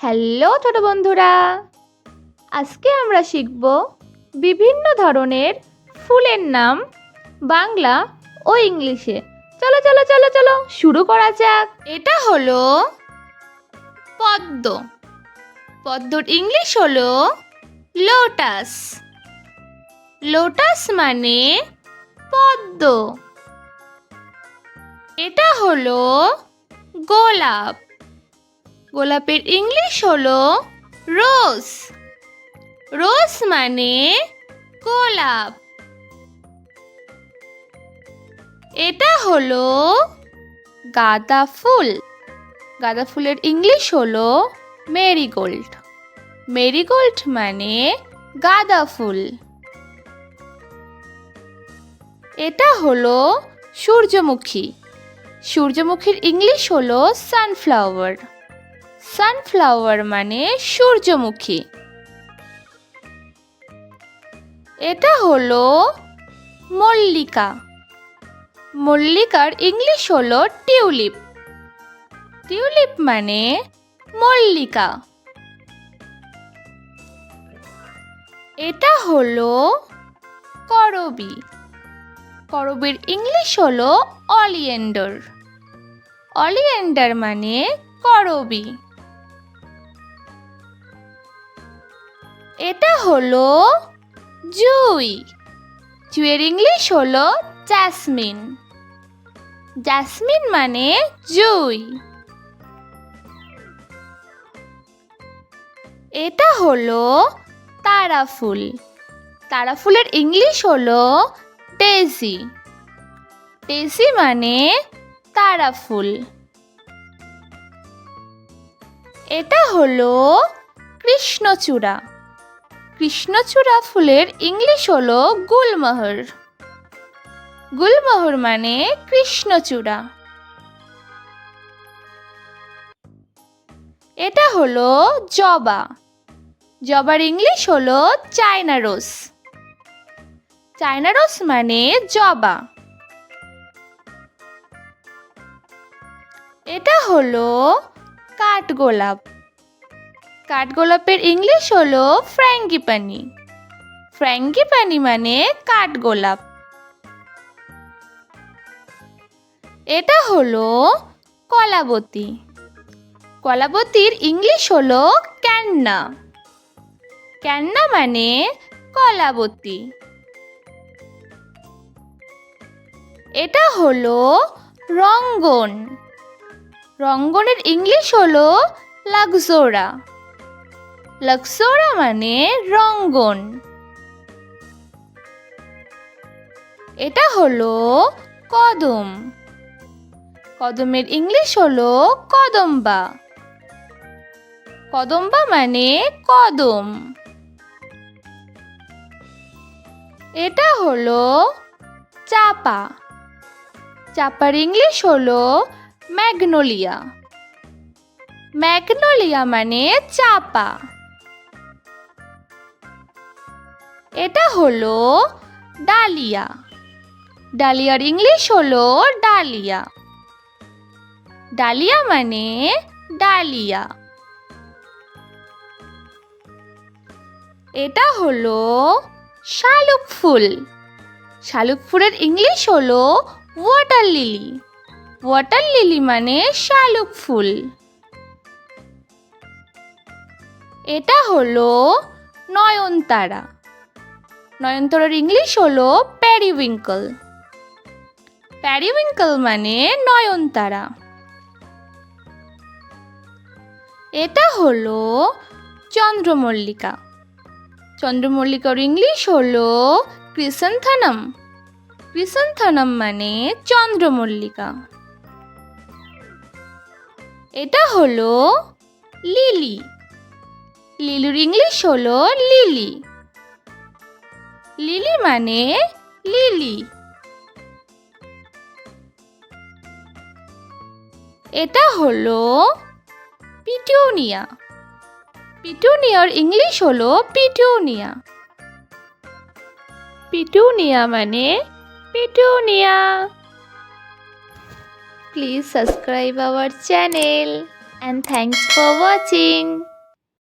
Hello ছোট বন্ধুরা, আজকে আমরা শিখব বিভিন্ন ধরনের ফুলের নাম বাংলা ও ইংলিশে। চলো চলো চলো চলো শুরু করা যাক। এটা হলো পদ্ম। পদ্মর ইংলিশ হলো লোটাস। লোটাস মানে পদ্ম। এটা হলো গোলাপ। গোলাপের ইংলিশ হলো রোজ। রোজ মানে গোলাপ। এটা হলো গাঁদা ফুল। গাঁদা ফুলের ইংলিশ হলো মেরিগোল্ড। মেরিগোল্ড মানে গাঁদা ফুল। এটা হলো সূর্যমুখী। সূর্যমুখীর ইংলিশ হলো সানফ্লাওয়ার। সানফ্লাওয়ার মানে সূর্যমুখী। এটা হলো মল্লিকা। মল্লিকার ইংলিশ হলো টিউলিপ। টিউলিপ মানে মল্লিকা। এটা হলো করবী। করবীর ইংলিশ হলো অলিয়েন্ডার। অলিয়েন্ডার মানে করবী। এটা হলো জুঁই। জুঁইয়ের ইংলিশ হলো জ্যাসমিন। জ্যাসমিন মানে জুঁই। এটা হলো তারা ফুল। তারা ফুলের ইংলিশ হলো ডেজি। ডেজি মানে তারা ফুল। এটা হলো কৃষ্ণচূড়া। কৃষ্ণচূড়া ফুলের ইংলিশ হলো গুলমোহর। গুলমোহর মানে কৃষ্ণচূড়া। এটা হলো জবা। জবার ইংলিশ হলো চায়না রোজ। চায়না রোজ মানে জবা। এটা হলো কাঠগোলাপ। কাঠগোলাপের ইংলিশ হলো ফ্র্যাঙ্গিপানি। ফ্র্যাঙ্গিপানি মানে কাঠগোলাপ। এটা হলো কলাবতী। কলাবতীর ইংলিশ হলো ক্যান্না। ক্যান্না মানে কলাবতী। এটা হলো রঙ্গন। রঙ্গনের ইংলিশ হলো লাক্সোরা। লাক্সোরা মানে রঙ্গন। এটা হলো কদম। কদমের ইংলিশ হলো কদম্বা। কদম্বা মানে কদম। এটা হলো চাপা। চাপার ইংলিশ হলো ম্যাগনোলিয়া। ম্যাগনোলিয়া মানে চাপা। এটা হলো ডালিয়া। ডালিয়ার ইংলিশ হলো ডালিয়া। ডালিয়া মানে ডালিয়া। এটা হলো শালুক ফুল। শালুক ফুলের ইংলিশ হলো ওয়াটার লিলি। ওয়াটার লিলি মানে শালুক ফুল। এটা হলো নয়নতারা। নয়নতারার ইংলিশ হলো প্যারিউইঙ্কল। প্যারিউইঙ্কল মানে নয়নতারা। এটা হলো চন্দ্রমল্লিকা। চন্দ্রমল্লিকার ইংলিশ হলো ক্রিসেন্থানাম। ক্রিসেন্থানাম মানে চন্দ্রমল্লিকা। এটা হলো লিলি। লিলির ইংলিশ হলো লিলি। লিলি মানে লিলি। এটা হলো পিটুনিয়া। পিটুনিয়ার ইংলিশ হলো পিটুনিয়া। পিটুনিয়া মানে petunia. Please subscribe our channel. and thanks for watching.